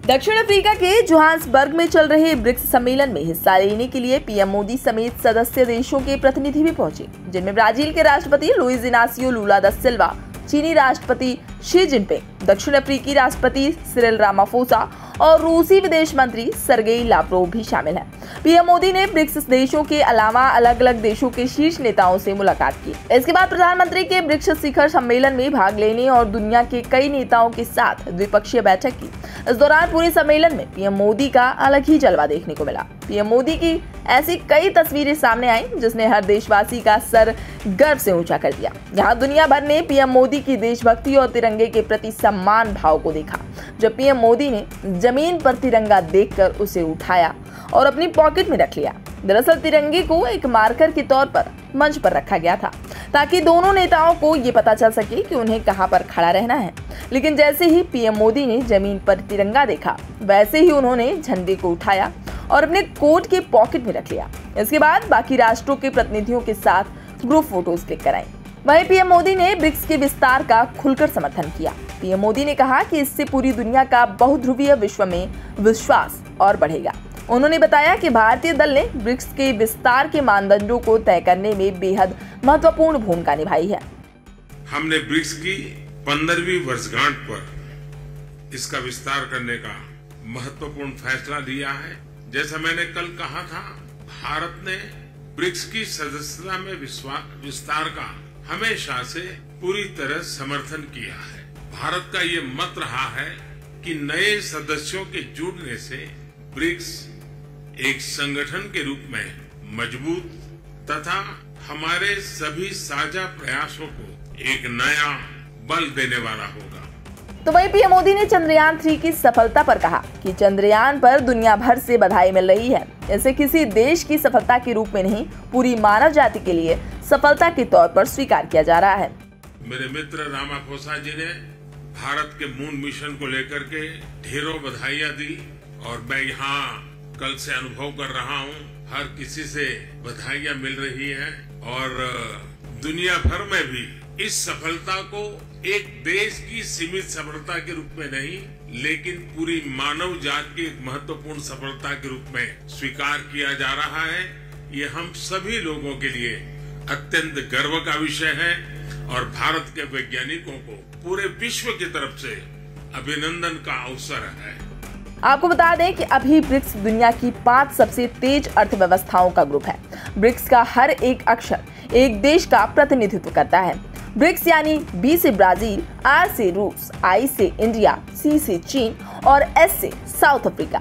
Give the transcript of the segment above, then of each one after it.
दक्षिण अफ्रीका के जोहान्सबर्ग में चल रहे ब्रिक्स सम्मेलन में हिस्सा लेने के लिए पीएम मोदी समेत सदस्य देशों के प्रतिनिधि भी पहुंचे, जिनमें ब्राजील के राष्ट्रपति लुइस इनासियो लुला दा सिल्वा, चीनी राष्ट्रपति शी जिनपिंग, दक्षिण अफ्रीकी राष्ट्रपति सिरिल रामाफोसा और रूसी विदेश मंत्री सर्गेई लाव्रोव भी शामिल हैं। पीएम मोदी ने ब्रिक्स देशों के अलावा अलग अलग देशों के शीर्ष नेताओं से मुलाकात की। इसके बाद प्रधानमंत्री के ब्रिक्स शिखर सम्मेलन में भाग लेने और दुनिया के कई नेताओं के साथ द्विपक्षीय बैठक की। इस दौरान पूरे सम्मेलन में पीएम मोदी का अलग ही जलवा देखने को मिला। पीएम मोदी की ऐसी कई तस्वीरें सामने आई जिसने हर देशवासी का सर गर्व से ऊंचा कर दिया। जहां दुनिया भर ने पीएम मोदी की देशभक्ति और तिरंगे के प्रति सम्मान भाव को देखा, जब पीएम मोदी ने जमीन पर तिरंगा देखकर उसे उठाया और अपनी पॉकेट में रख लिया। दरअसल तिरंगे को एक मार्कर के तौर पर मंच पर रखा गया था ताकि दोनों नेताओं को ये पता चल सके कि उन्हें कहां पर खड़ा रहना है। लेकिन जैसे ही पीएम मोदी ने जमीन पर तिरंगा देखा, वैसे ही उन्होंने झंडे को उठाया और अपने कोट के पॉकेट में रख लिया। इसके बाद बाकी राष्ट्रों के प्रतिनिधियों के साथ ग्रुप फोटोज क्लिक कराई। वहीं पीएम मोदी ने ब्रिक्स के विस्तार का खुलकर समर्थन किया। पीएम मोदी ने कहा कि इससे पूरी दुनिया का बहुध्रुवीय विश्व में विश्वास और बढ़ेगा। उन्होंने बताया कि भारतीय दल ने ब्रिक्स के विस्तार के मानदंडों को तय करने में बेहद महत्वपूर्ण भूमिका निभाई है। हमने ब्रिक्स की 15वीं वर्षगांठ पर इसका विस्तार करने का महत्वपूर्ण फैसला लिया है। जैसा मैंने कल कहा था, भारत ने ब्रिक्स की सदस्यता में विस्तार का हमेशा से पूरी तरह समर्थन किया है। भारत का ये मत रहा है कि नए सदस्यों के जुड़ने से ब्रिक्स एक संगठन के रूप में मजबूत तथा हमारे सभी साझा प्रयासों को एक नया बल देने वाला होगा। तो वहीं पीएम मोदी ने चंद्रयान 3 की सफलता पर कहा कि चंद्रयान पर दुनिया भर से बधाई मिल रही है। इसे किसी देश की सफलता के रूप में नहीं, पूरी मानव जाति के लिए सफलता के तौर पर स्वीकार किया जा रहा है। मेरे मित्र रामाफोसा जी ने भारत के मून मिशन को लेकर के ढेरों बधाइयां दी और मैं यहाँ कल से अनुभव कर रहा हूँ, हर किसी से बधाइयां मिल रही हैं और दुनिया भर में भी इस सफलता को एक देश की सीमित सफलता के रूप में नहीं, लेकिन पूरी मानव जाति की एक महत्वपूर्ण सफलता के रूप में स्वीकार किया जा रहा है। ये हम सभी लोगों के लिए अत्यंत गर्व का विषय है और भारत के वैज्ञानिकों को पूरे विश्व की तरफ से अभिनंदन का अवसर है। आपको बता दें कि अभी ब्रिक्स दुनिया की 5 सबसे तेज अर्थव्यवस्थाओं का ग्रुप है। ब्रिक्स का हर एक अक्षर एक देश का प्रतिनिधित्व करता है। ब्रिक्स यानी B से ब्राजील, R से रूस, I से इंडिया, C से चीन और S से साउथ अफ्रीका।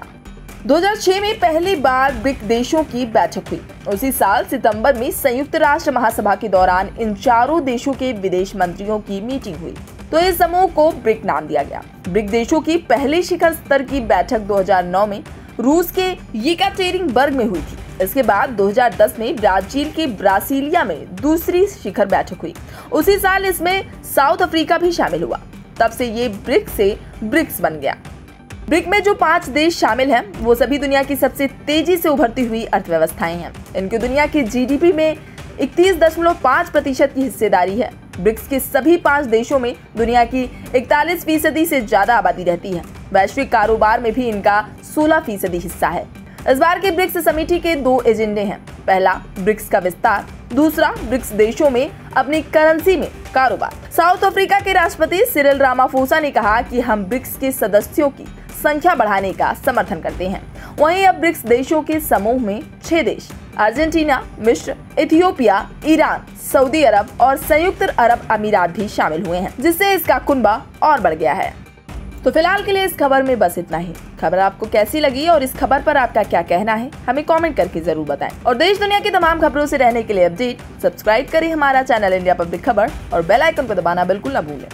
2006 में पहली बार ब्रिक्स देशों की बैठक हुई। उसी साल सितंबर में संयुक्त राष्ट्र महासभा के दौरान इन चारों देशों के विदेश मंत्रियों की मीटिंग हुई, तो इस समूह को ब्रिक नाम दिया गया। ब्रिक देशों की पहली शिखर स्तर की बैठक 2009 में रूस के येकाटेरिनबर्ग में हुई थी। इसके बाद 2010 में ब्राजील के ब्रासिलिया में दूसरी शिखर बैठक हुई। उसी साल इसमें साउथ अफ्रीका भी शामिल हुआ। तब से ये ब्रिक से ब्रिक्स बन गया। ब्रिक में जो 5 देश शामिल हैं, वो सभी दुनिया की सबसे तेजी से उभरती हुई अर्थव्यवस्थाएं हैं। इनकी दुनिया के जीडीपी में 31.5% की हिस्सेदारी है। ब्रिक्स के सभी 5 देशों में दुनिया की 41% से ज्यादा आबादी रहती है। वैश्विक कारोबार में भी इनका 16% हिस्सा है। इस बार के ब्रिक्स समिति के 2 एजेंडे हैं। पहला, ब्रिक्स का विस्तार। दूसरा, ब्रिक्स देशों में अपनी करेंसी में कारोबार। साउथ अफ्रीका के राष्ट्रपति सिरिल रामाफोसा ने कहा कि हम ब्रिक्स के सदस्यों की संख्या बढ़ाने का समर्थन करते हैं। वहीं अब ब्रिक्स देशों के समूह में 6 देश अर्जेंटीना, मिस्र, इथियोपिया, ईरान, सऊदी अरब और संयुक्त अरब अमीरात भी शामिल हुए हैं, जिससे इसका कुनबा और बढ़ गया है। तो फिलहाल के लिए इस खबर में बस इतना ही। खबर आपको कैसी लगी और इस खबर पर आपका क्या कहना है, हमें कमेंट करके जरूर बताएं। और देश दुनिया की तमाम खबरों से रहने के लिए अपडेट सब्सक्राइब करें हमारा चैनल इंडिया पब्लिक खबर और बेल आइकन को दबाना बिल्कुल न भूलें।